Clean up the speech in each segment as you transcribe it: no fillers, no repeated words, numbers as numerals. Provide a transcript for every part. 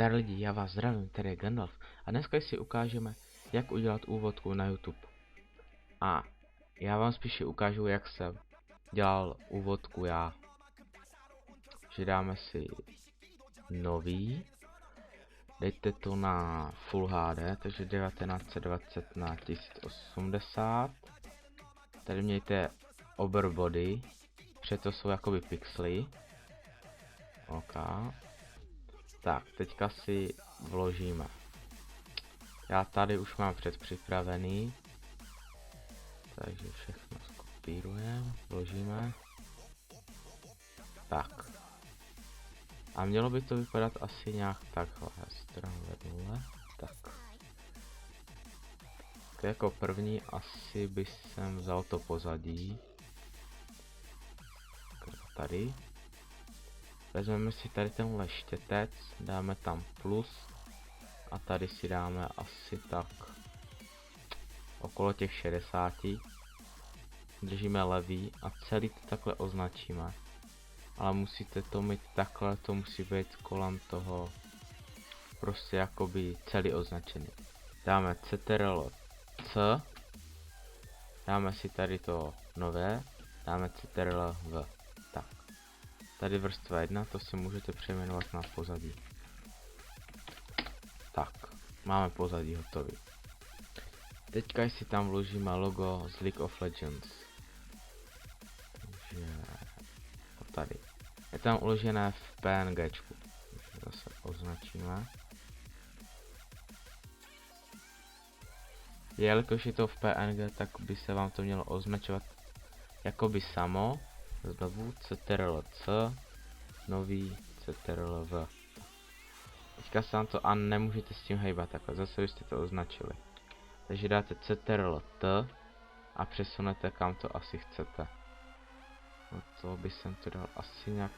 Zdar lidi, já vás zdravím, tady je Gandalf a dneska si ukážeme, jak udělat úvodku na YouTube. A já vám spíše ukážu, jak jsem dělal úvodku já. Že dáme si nový, dejte to na Full HD, takže 1920 na 1080. Tady mějte overbody, protože to jsou jakoby pixely. OK. Tak, teďka si vložíme. Já tady už mám předpřipravený. Takže všechno skopírujeme, vložíme. Tak. A mělo by to vypadat asi nějak takhle. Stranu vedle. Tak. Jako první asi by jsem vzal to pozadí. Tady. Vezmeme si tady tenhle štětec, dáme tam plus a tady si dáme asi tak okolo těch 60. Držíme levý a celý to takhle označíme. Ale musíte to mít takhle, to musí být kolem toho prostě jakoby celý označený. Dáme CTRL C, dáme si tady to nové, dáme CTRL V. Tak. Tady vrstva 1, to si můžete přejmenovat na pozadí. Tak, máme pozadí hotový. Teďka si tam vložíme logo z League of Legends. Takže tady. Je tam uložené v PNGčku. Zase označíme. Jelikož je to v PNG, tak by se vám to mělo označovat jakoby samo. Znovu CTRL C, nový CTRL V. Teďka se vám to a nemůžete s tím hejbat takhle, zase byste to označili. Takže dáte CTRL T a přesunete kam to asi chcete. No to by jsem to dal asi nějak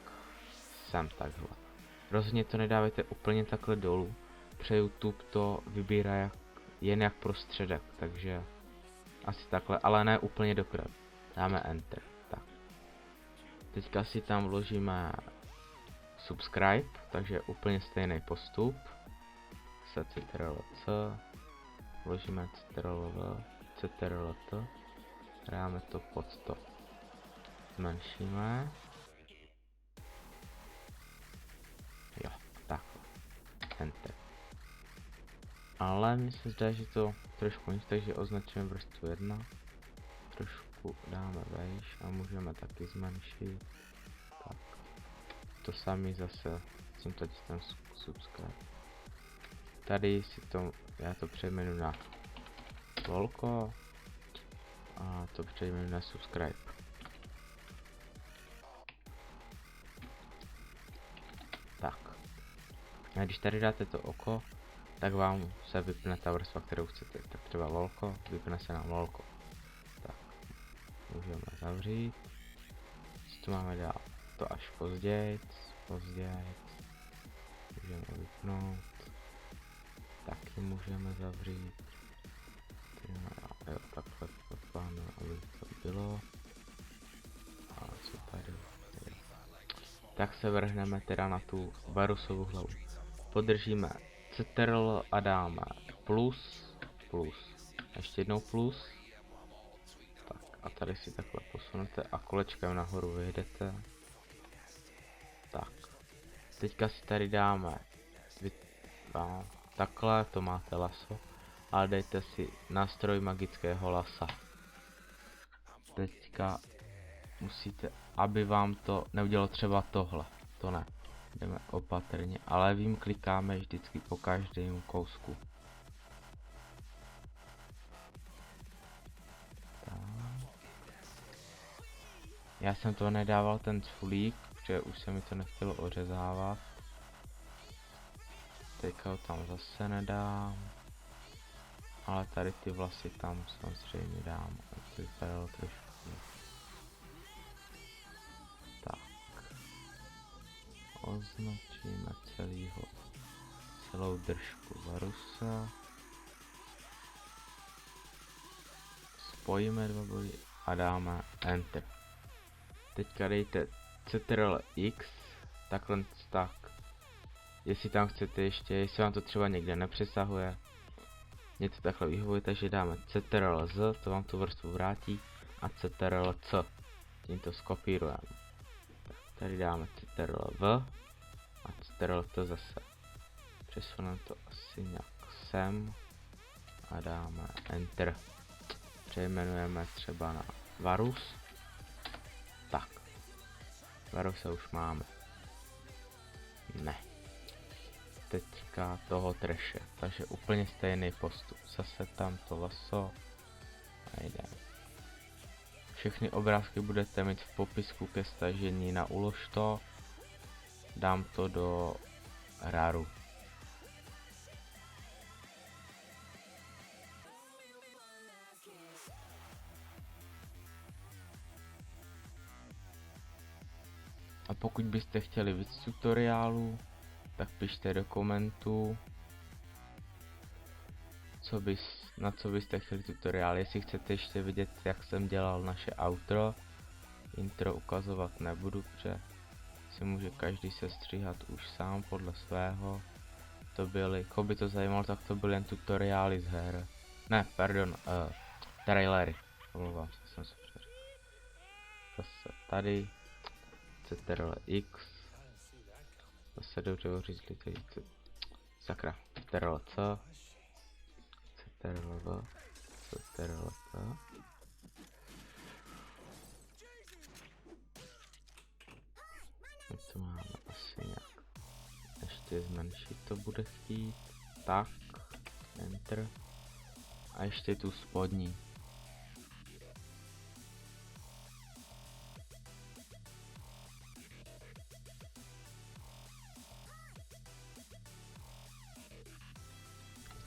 sem takhle. Rozhodně to nedávajte úplně takhle dolů, protože YouTube to vybírá jen jak prostředek, takže asi takhle, ale ne úplně dokrát. Dáme Enter. Tak. Teďka si tam vložíme subscribe, takže úplně stejný postup. Se CTRL C, vložíme CTRL V, CTRL T, dáme to pod to. Zmenšíme. Jo, takhle. Enter. Ale mi se zdá, že to trošku nic, takže označíme vrstvu 1. Trošku dáme vejš a můžeme taky zmenšit. Tak. To samý zase, jsem tady ten subscribe. Tady si to, já to přejmenuji na lolko a to přejmenuji na subscribe. Tak. A když tady dáte to oko, tak vám se vypne ta vrstva, kterou chcete. Tak třeba lolko, vypne se nám lolko. Tak. Můžeme zavřít. Co tu máme dál? To až později. Můžeme vypnout. Taky můžeme zavřít. Jo, takhle plánujeme, aby to bylo. A co tady? Jo. Tak se vrhneme teda na tu Varusovou hlavu. Podržíme CTRL a dáme plus. Ještě jednou plus. Tak a tady si takhle posunete a kolečkem nahoru vyjdete. Tak. Teďka si tady dáme takhle, to máte laso. A dejte si nástroj magického lasa. Teďka musíte, aby vám to neudělalo třeba tohle. To ne. Jdeme opatrně, ale levým klikáme vždycky po každém kousku. Tak. Já jsem to nedával ten cfulík, protože už se mi to nechtělo ořezávat. Teďka ho tam zase nedám. Ale tady ty vlasy tam samozřejmě dám. To vypadalo trošku. Tak. Označíme celou držku Varusa. Spojíme dva body a dáme Enter. Teďka dejte CTRL X, takhle tak. jestli tam chcete ještě, jestli vám to třeba někde nepřesahuje, něco takhle vyhovuje, takže dáme CTRL-Z, to vám tu vrstvu vrátí, a CTRL-C, tím to skopírujeme. Tady dáme CTRL-V a CTRL-T zase. Přesuneme to asi nějak sem a dáme Enter. Přejmenujeme třeba na Varus. Tak. Varuse už máme. Ne. Teďka toho treše. Takže úplně stejný postup. Zase tam to laso. A jdeme. Všechny obrázky budete mít v popisku ke stažení na ulož to. Dám to do RARu. A pokud byste chtěli víc tutoriálů, tak pište do komentů, na co byste chtěli tutoriál. Jestli chcete ještě vidět, jak jsem dělal naše outro, intro ukazovat nebudu, protože si může každý sestříhat už sám podle svého. To byly, koho by to zajímalo, tak to byly jen tutoriály z her. Ne, pardon, trailery. Omlouvám se, jsem se přeřekl. Zase tady. CTRL X. Zase dobře uřízli tady. Sakra. CTRL C. CTRL V. CTRL T. To máme asi nějak. Ještě zmenšit to bude chtít. Tak. Enter. A ještě tu spodní.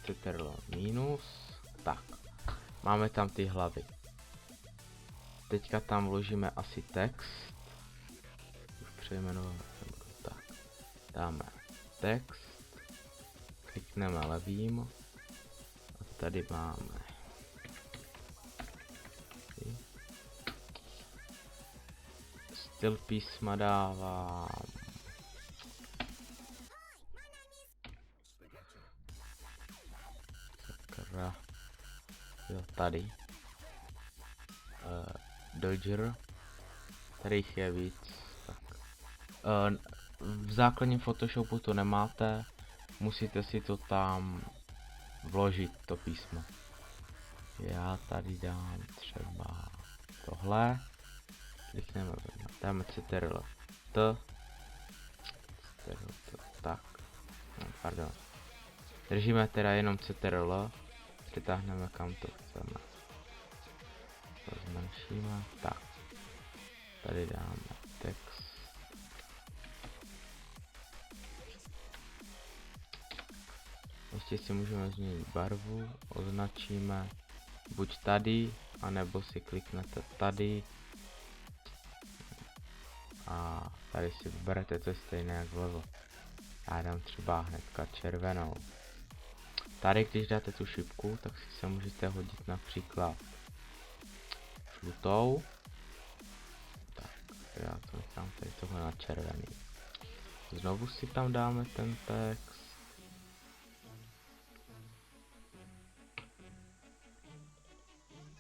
CTRL minus. Tak. Máme tam ty hlavy. Teďka tam vložíme asi text. Už přejmenujeme. Tak. Dáme text. Klikneme levým. A tady máme. Styl písma dávám. Sakra. Jo, tady. Dodger. Tady jich je víc. Tak. V základním Photoshopu to nemáte. Musíte si to tam vložit, to písmo. Já tady dám třeba tohle. Klikneme, dáme CTRL T. CTRL T, tak. No, pardon. Držíme teda jenom CTRL. Přitáhneme kam to chceme. To zmenšíme, tak. Tady dáme text. Ještě si můžeme změnit barvu, označíme buď tady, anebo si kliknete tady. A tady si vyberete to stejné jak vlevo. Já dám třeba hnedka červenou. Tady když dáte tu šipku, tak si se můžete hodit například žlutou. Tak, já to nechám tady tohle na červený. Znovu si tam dáme ten text.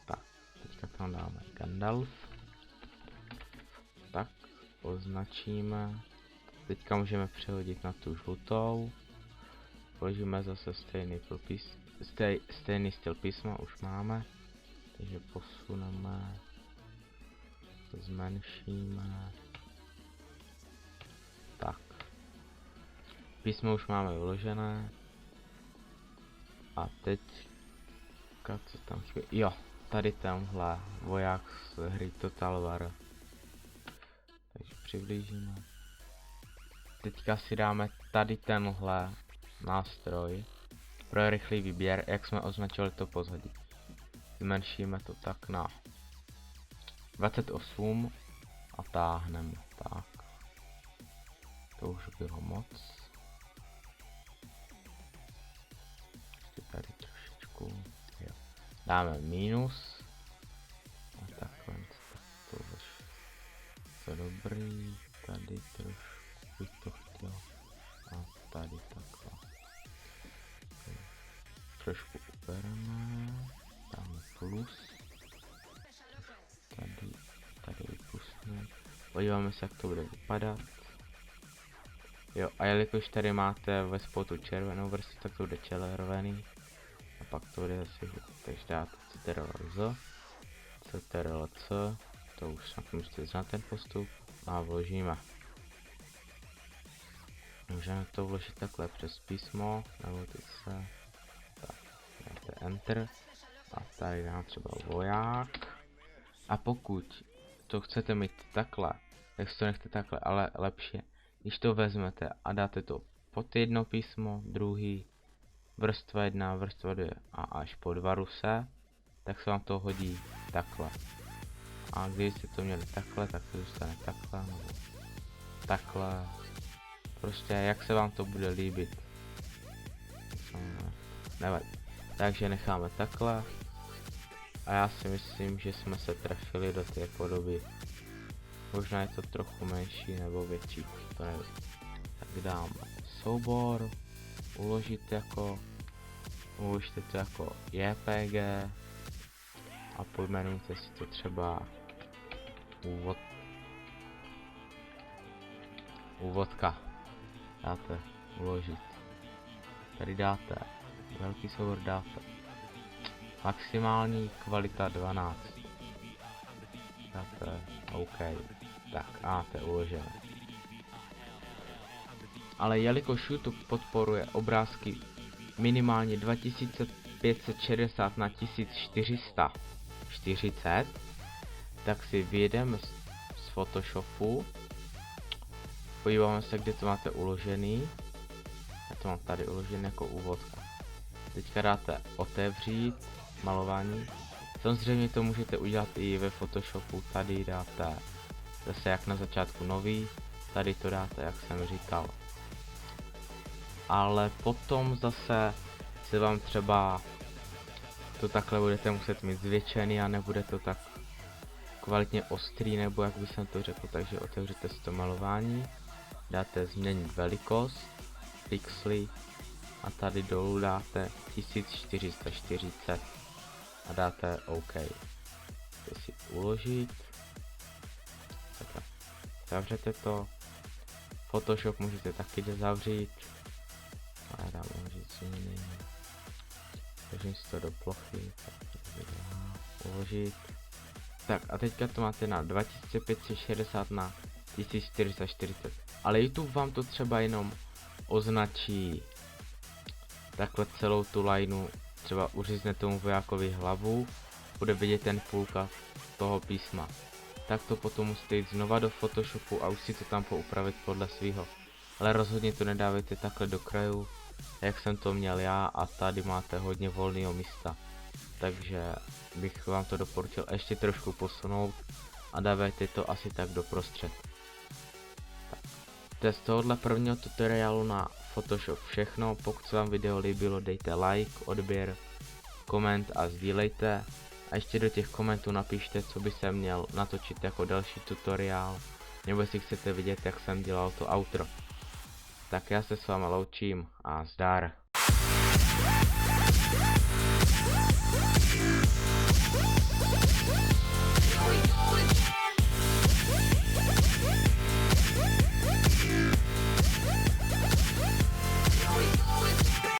Tak, teďka tam dáme Gandalf. Tak, označíme. Teďka můžeme přehodit na tu žlutou. Vložíme zase stejný styl písma, už máme. Takže posuneme. Zmenšíme. Tak. Písmo už máme vyložené. A teď co tam chybí? Jo, tady tenhle voják z hry Total War. Takže přiblížíme. Teďka si dáme tady tenhle nástroj pro rychlý výběr, jak jsme označili to pozadí. Zmenšíme to tak na 28 a táhneme tak. To už bylo moc. Ještě tady trošičku. Jo. Dáme minus. A takhle to dobrý. Tady trošku bych to chtěl. A tady plus. Tady vypustíme. Podíváme se, jak to bude vypadat. Jo, a jelikož tady máte ve spotu červenou vrstvu, tak to bude červený. A pak to bude zase, takže dáte CTRL-Z, CTRL-C, to už snad musíte znát ten postup, a vložíme. Můžeme to vložit takhle přes písmo, nebo teď se, tak, dáte Enter, a tady dám třeba voják. A pokud to chcete mít takhle, tak si to nechte takhle, ale lepší, když to vezmete a dáte to pod jedno písmo, druhý, vrstva 1, vrstva 2 a až po 2 ruse, tak se vám to hodí takhle. A když jste to měli takhle, tak to zůstane takhle, nebo takhle. Prostě jak se vám to bude líbit. Nevadí. Takže necháme takhle. A já si myslím, že jsme se trefili do té podoby. Možná je to trochu menší nebo větší, to nevím. Tak dám soubor, uložíte to jako JPG a pojmenujte si to třeba úvodka. Dáte uložit. Tady dáte velký soubor, dáte maximální kvalita 12. Dáte OK. Tak a máte uložené. Ale jelikož YouTube podporuje obrázky minimálně 2560 na 1440, tak si vyjedeme z Photoshopu, podíváme se, kde to máte uložený. Já to mám tady uložený jako úvodka. Teďka dáte otevřít malování. Samozřejmě to můžete udělat i ve Photoshopu, tady dáte zase jak na začátku nový, tady to dáte, jak jsem říkal. Ale potom zase se vám třeba to takhle budete muset mít zvětšený a nebude to tak kvalitně ostrý, nebo jak by jsem to řekl, takže otevřete si to malování, dáte změnit velikost, pixely a tady dolů dáte 1440 a dáte OK. To si uložit. Takhle. Zavřete to. Photoshop můžete taky zavřít. A já dám uložit změny. Vložím si to do plochy. Uložit. Tak a teďka to máte na 2560 na 1440. Ale YouTube vám to třeba jenom označí takhle celou tu lineu, třeba uřízne tomu vojákovi hlavu, bude vidět ten půlka toho písma. Tak to potom musíte jít znova do Photoshopu a už si to tam poupravit podle svého. Ale rozhodně to nedávejte takhle do krajů, jak jsem to měl já, a tady máte hodně volného místa. Takže bych vám to doporučil ještě trošku posunout a dávejte to asi tak doprostřed. To je z tohohle prvního tutoriálu na Photoshop všechno. Pokud se vám video líbilo, dejte like, odběr, koment a sdílejte. A ještě do těch komentů napište, co by se měl natočit jako další tutoriál, nebo jestli chcete vidět, jak jsem dělal to outro. Tak já se s váma loučím a zdar.